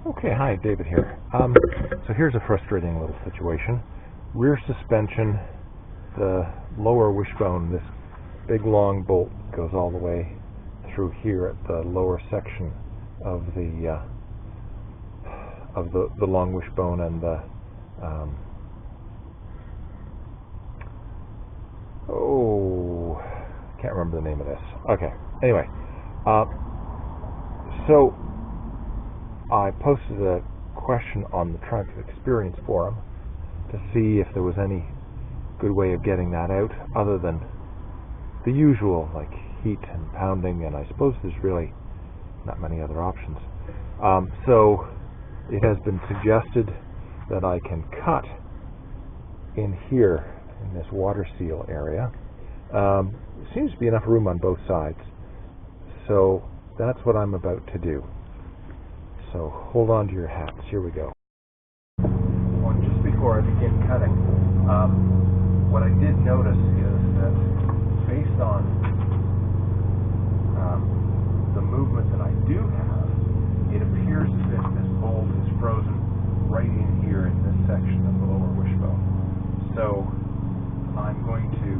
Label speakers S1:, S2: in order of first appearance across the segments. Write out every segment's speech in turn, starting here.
S1: Okay, hi, David here. So here's a frustrating little situation. Rear suspension, the lower wishbone, this big long bolt goes all the way through here at the lower section of the long wishbone and the can't remember the name of this. Okay, anyway, so I posted a question on the Triumph Experience forum to see if there was any good way of getting that out other than the usual, like heat and pounding, and I suppose there's really not many other options. So it has been suggested that I can cut in here in this water seal area. Seems to be enough room on both sides, so that's what I'm about to do. So hold on to your hats. Here we go. Well, just before I begin cutting, what I did notice is that based on the movement that I do have, it appears as if this bolt is frozen right in here in this section of the lower wishbone. So I'm going to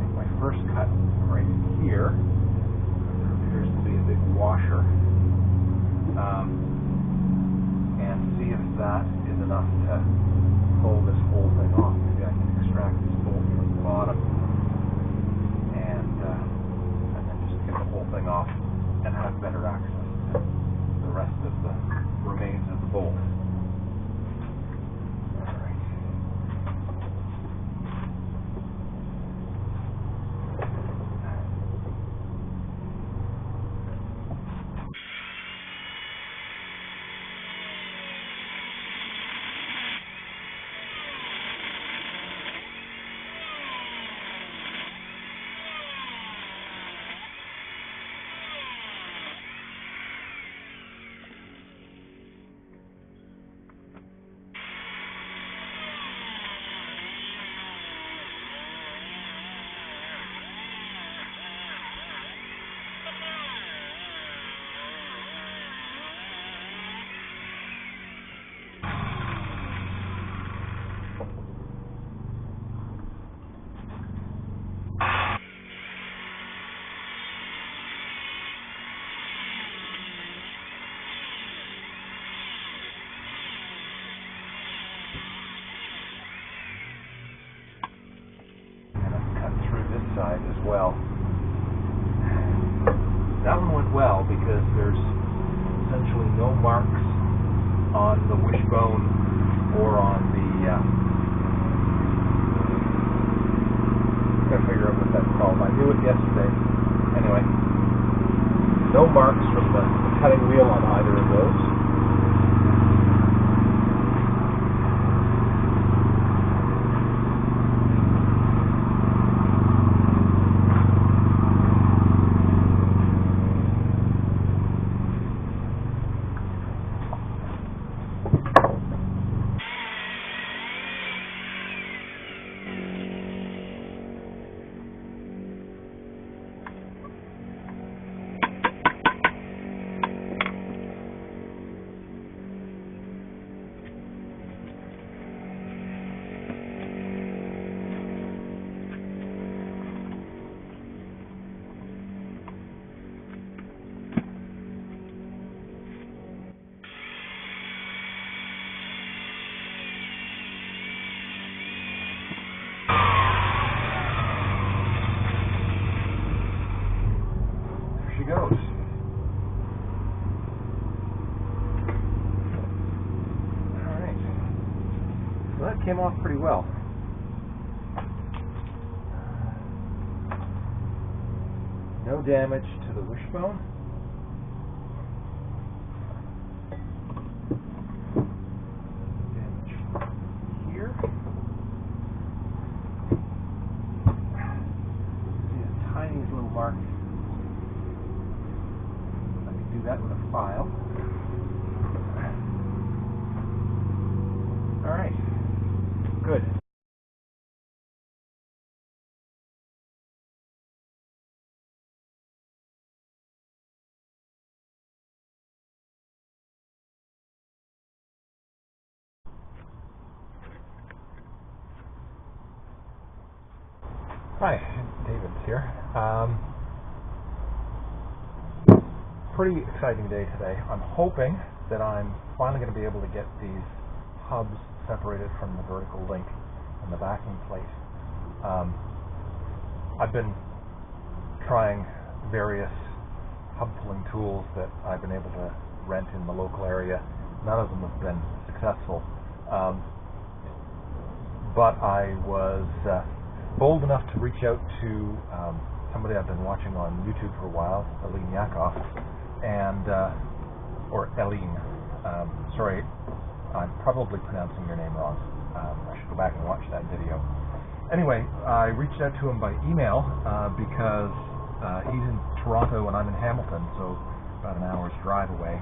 S1: make my first cut right here. There appears to be a big washer. And see if that is enough to pull this whole thing off. Maybe I can extract this bolt from the bottom and then just get the whole thing off and have better access to the rest of the remains of the bolt. Alright. Side as well. That one went well because there's essentially no marks on the wishbone or on the I gotta figure out what that's called. I knew it yesterday. Anyway, no marks from the cutting wheel on either of those. She goes. Alright. So that came off pretty well. No damage to the wishbone. Damage here. See a tiny little mark. Do that with a file. All right. Good. Hi, David's here. Pretty exciting day today. I'm hoping that I'm finally going to be able to get these hubs separated from the vertical link and the backing plate. I've been trying various hub pulling tools that I've been able to rent in the local area. None of them have been successful. But I was bold enough to reach out to somebody I've been watching on YouTube for a while, Elin Yakov, and or Elin. Sorry, I'm probably pronouncing your name wrong. I should go back and watch that video. Anyway, I reached out to him by email because he's in Toronto and I'm in Hamilton, so about an hour's drive away.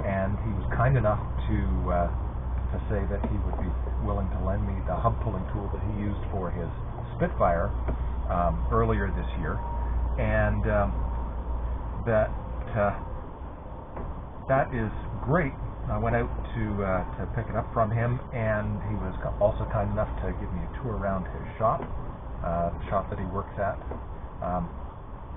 S1: And he was kind enough to say that he would be willing to lend me the hub pulling tool that he used for his Spitfire earlier this year, and that is great. I went out to pick it up from him, and he was also kind enough to give me a tour around his shop, the shop that he works at.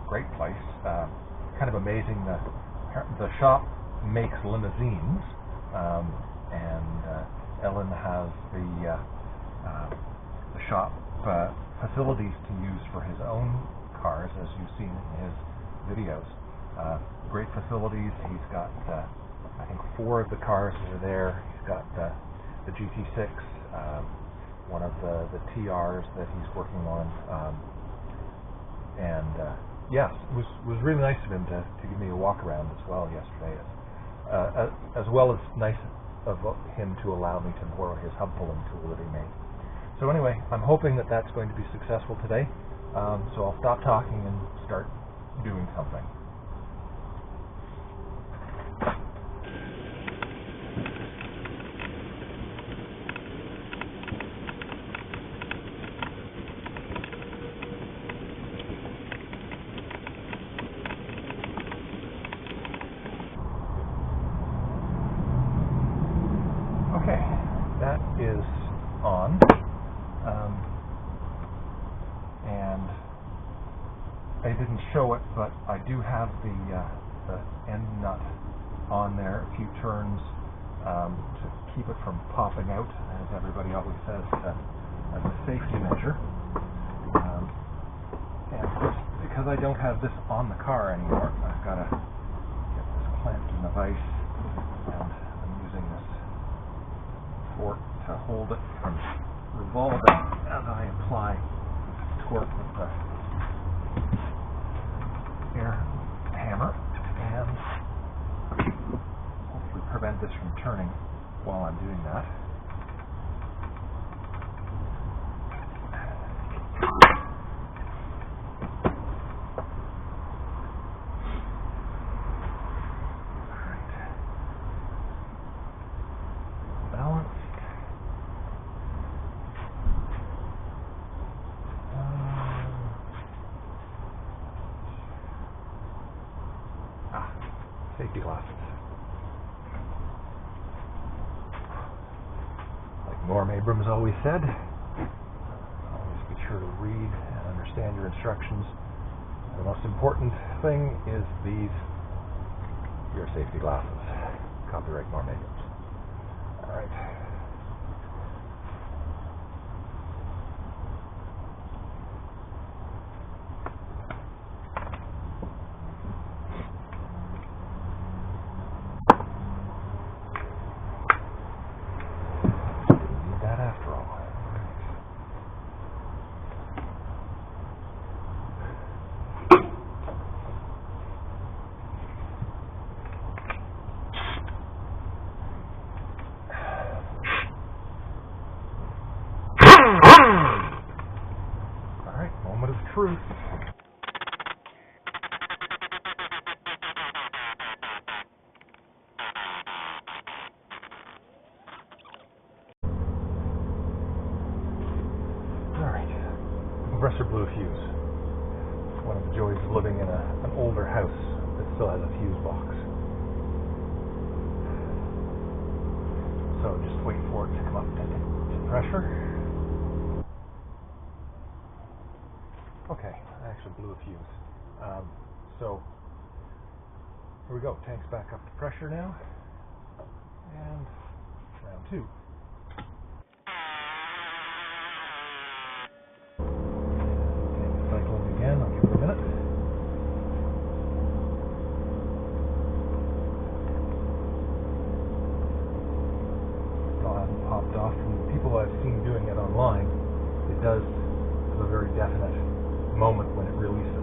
S1: Great place, kind of amazing. The shop makes limousines, and Elin has the shop facilities to use for his own cars, as you've seen in his videos. Great facilities. He's got I think 4 of the cars that are there. He's got the GT6, one of the TRs that he's working on, and yes, it was really nice of him to give me a walk around as well yesterday, as well as nice of him to allow me to borrow his hub pulling tool that he made. So anyway, I'm hoping that that's going to be successful today. So I'll stop talking and start doing something. Okay, that is on, and I didn't show it, but I do have the end nut on there a few turns to keep it from popping out, as everybody always says, as a safety measure. And because I don't have this on the car anymore, I've got to get this clamped in the vise, and I'm using this fork to hold it from revolving as I apply torque with the air hammer, and hopefully prevent this from turning while I'm doing that. Safety glasses. Like Norm Abrams always said, always be sure to read and understand your instructions. The most important thing is your safety glasses. Copyright Norm Abrams. Alright. Alright, moment of truth. Alright, compressor blew a fuse. One of the joys of living in an older house that still has a fuse box. So just wait for it to come up to pressure. Okay, I actually blew a fuse. So here we go. Tank's back up to pressure now. And round 2. Tank cycling again. I'll give it a minute. Still hasn't popped off. From the people I've seen doing it online, it does have a very definite moment when it releases.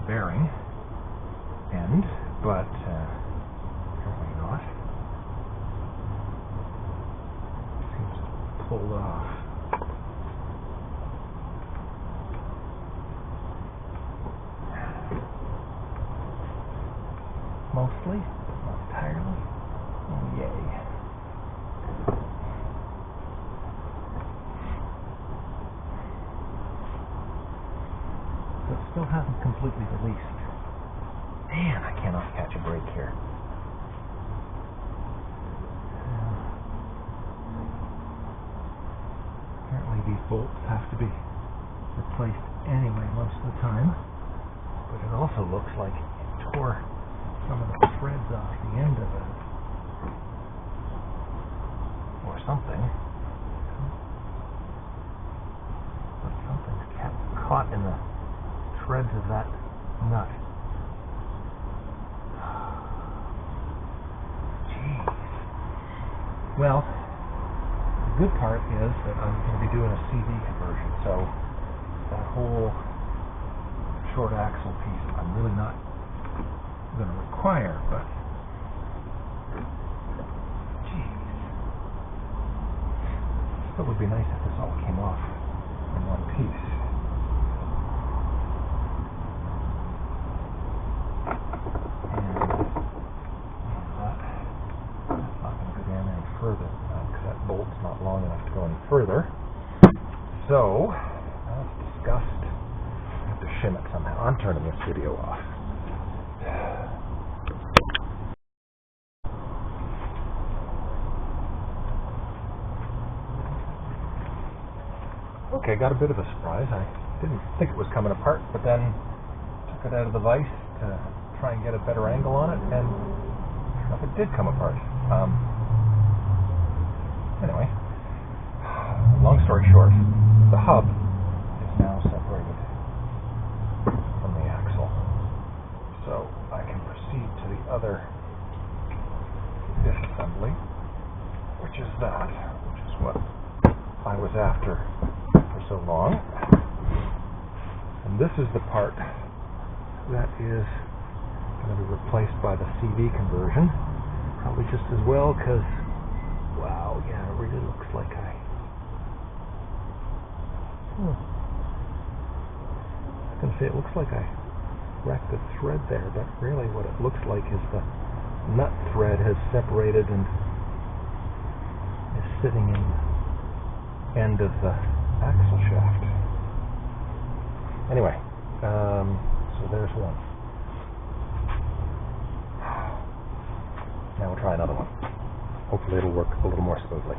S1: Bearing end, but apparently not. Seems pulled off. Mostly, not entirely. Oh, yay. So it still hasn't completely released. Man, I cannot catch a break here. Apparently these bolts have to be replaced anyway most of the time, but it also looks like it tore some of the threads off the end of it, or something. But something's kept caught in the threads of that nut. Jeez. Well, the good part is that I'm going to be doing a CV conversion, so that whole short axle piece I'm really not going to require, but geez, still would be nice if this all came off in one piece. That's not going to go down any further because that bolt's not long enough to go any further. So, as discussed, I have to shim it somehow. I'm turning this video off. Okay, got a bit of a surprise. I didn't think it was coming apart, but then took it out of the vise to try and get a better angle on it, and sure enough, it did come apart. Anyway, long story short, the hub is now separated from the axle, so I can proceed to the other disassembly, which is what I was after for so long. And this is the part that is going to be replaced by the CV conversion, probably just as well, because wow, yeah, it really looks like I was going to say it looks like I wrecked the thread there, but really what it looks like is the nut thread has separated and is sitting in the end of the axle shaft. Anyway, so there's one. Now we'll try another one. Hopefully it'll work a little more smoothly.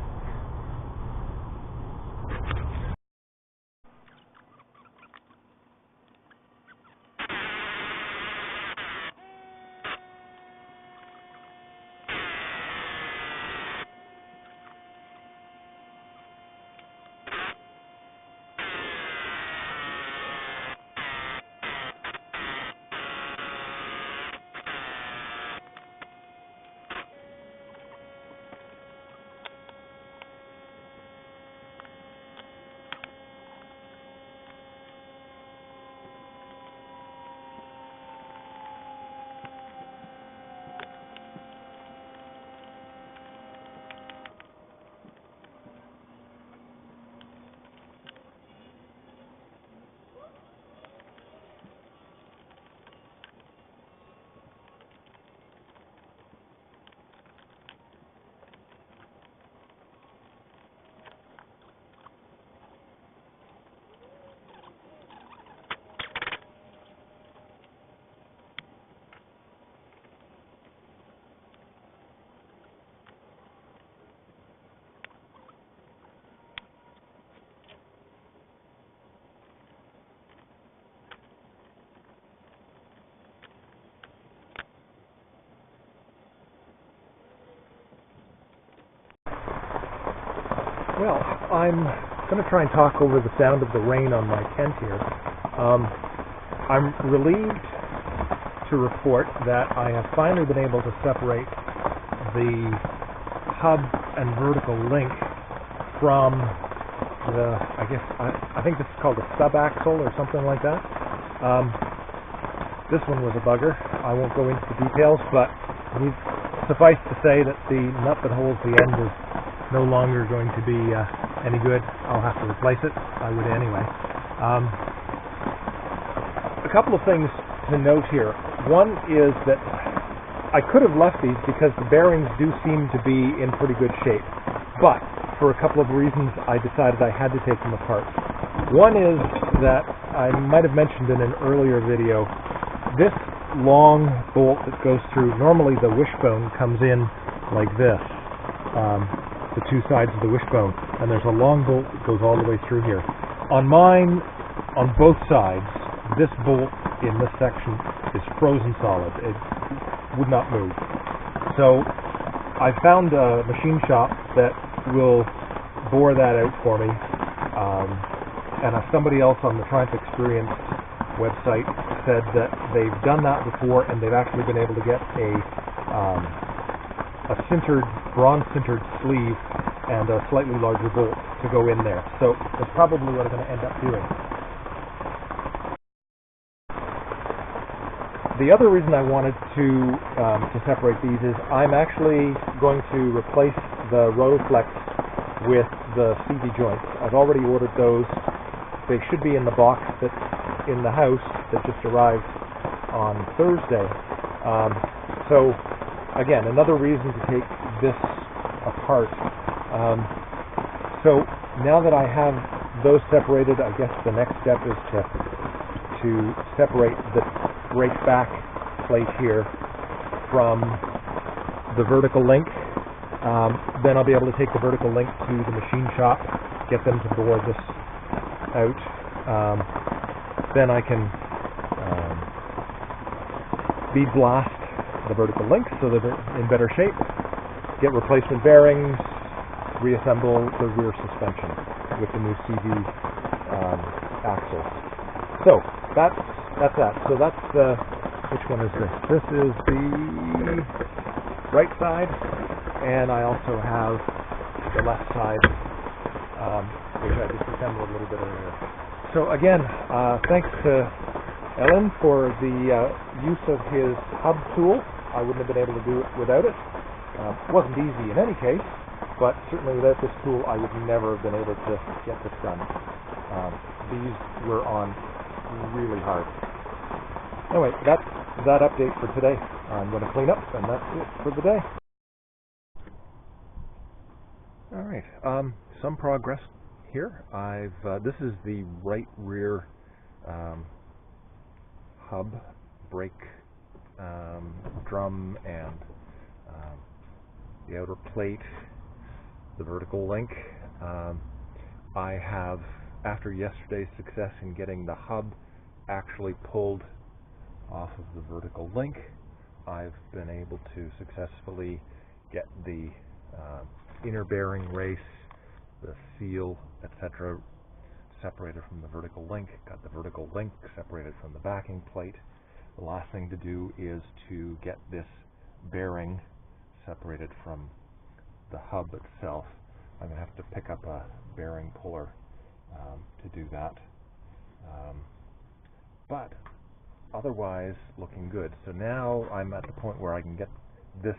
S1: Well, I'm going to try and talk over the sound of the rain on my tent here. I'm relieved to report that I have finally been able to separate the hub and vertical link from the, I think this is called a subaxle or something like that. This one was a bugger. I won't go into the details, but suffice to say that the nut that holds the end is no longer going to be any good. I'll have to replace it. I would anyway. A couple of things to note here. One is that I could have left these because the bearings do seem to be in pretty good shape, but for a couple of reasons I decided I had to take them apart. One is that I might have mentioned in an earlier video, this long bolt that goes through, normally the wishbone comes in like this, the two sides of the wishbone, and there's a long bolt that goes all the way through here. On mine, on both sides, this bolt in this section is frozen solid. It would not move. So I found a machine shop that will bore that out for me, and somebody else on the Triumph Experience website said that they've done that before and they've actually been able to get a bronze sintered sleeve and a slightly larger bolt to go in there. So that's probably what I'm going to end up doing. The other reason I wanted to separate these is I'm actually going to replace the Rotoflex with the CV joints. I've already ordered those. They should be in the box that's in the house that just arrived on Thursday. So again, another reason to take this apart. So now that I have those separated, I guess the next step is to separate the brake back plate here from the vertical link. Then I'll be able to take the vertical link to the machine shop, get them to bore this out. Then I can bead blast the vertical links so that they're in better shape, get replacement bearings, reassemble the rear suspension with the new CV axles. So that's that. So that's which one is this? This is the right side, and I also have the left side, which I disassembled a little bit earlier. So again, thanks to Elin for the use of his hub tool. I wouldn't have been able to do it without it. It wasn't easy in any case, but certainly without this tool I would never have been able to get this done. These were on really hard. Anyway, that's that update for today. I'm going to clean up, and that's it for the day. Alright, some progress here. This is the right rear hub, brake drum, and the outer plate, the vertical link. I have, after yesterday's success in getting the hub actually pulled off of the vertical link, I've been able to successfully get the inner bearing race, the seal, etc. separated from the vertical link, got the vertical link separated from the backing plate. The last thing to do is to get this bearing separated from the hub itself. I'm going to have to pick up a bearing puller to do that. But otherwise, looking good. So now I'm at the point where I can get this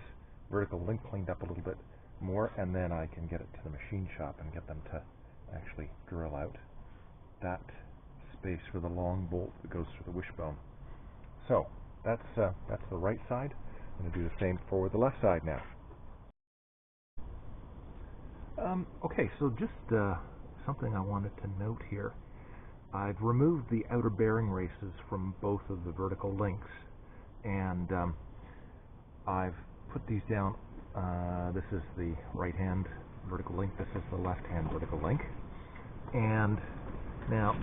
S1: vertical link cleaned up a little bit more, and then I can get it to the machine shop and get them to actually drill out that space for the long bolt that goes through the wishbone. So that's the right side. I'm going to do the same for the left side now. Okay, so just something I wanted to note here. I've removed the outer bearing races from both of the vertical links, and I've put these down. This is the right hand vertical link, this is the left hand vertical link. And now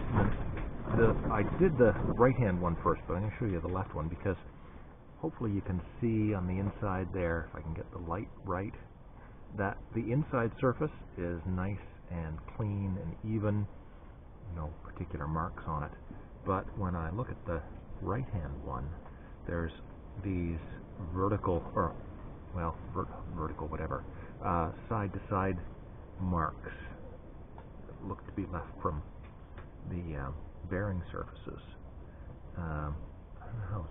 S1: I did the right hand one first, but I'm going to show you the left one because hopefully you can see on the inside there, if I can get the light right, that the inside surface is nice and clean and even, no particular marks on it. But when I look at the right hand one, there's these vertical, or well, vertical whatever, side to side marks that look to be left from the bearing surfaces. I don't know how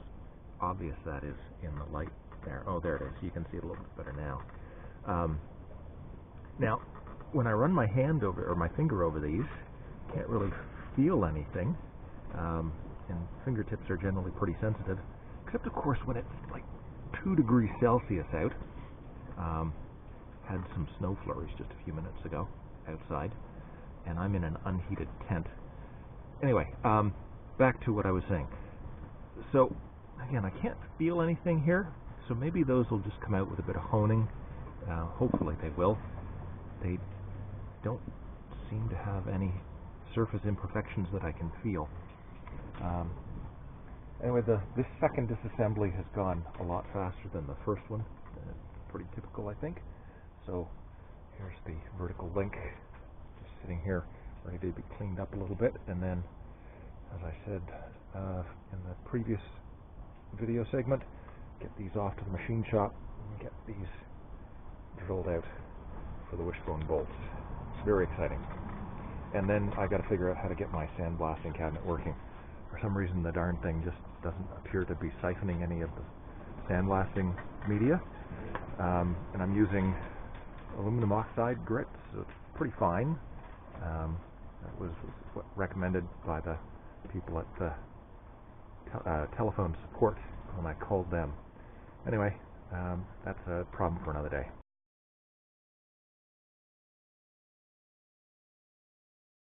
S1: obvious that is in the light there. Oh, there it is. You can see it a little bit better now. Now, when I run my hand over, or my finger over these, can't really feel anything, and fingertips are generally pretty sensitive, except of course when it's like 2 degrees Celsius out. Had some snow flurries just a few minutes ago outside, and I'm in an unheated tent. Anyway, back to what I was saying. So again, I can't feel anything here, so maybe those will just come out with a bit of honing. Hopefully they will. They don't seem to have any surface imperfections that I can feel. Anyway, this second disassembly has gone a lot faster than the first one. Pretty typical, I think. So here's the vertical link, just sitting here ready to be cleaned up a little bit, and then, as I said in the previous video segment, get these off to the machine shop and get these drilled out for the wishbone bolts. It's very exciting. And then I got to figure out how to get my sandblasting cabinet working. For some reason the darn thing just doesn't appear to be siphoning any of the sandblasting media. And I'm using aluminum oxide grit, so it's pretty fine. That was recommended by the people at the telephone support when I called them. Anyway, that's a problem for another day.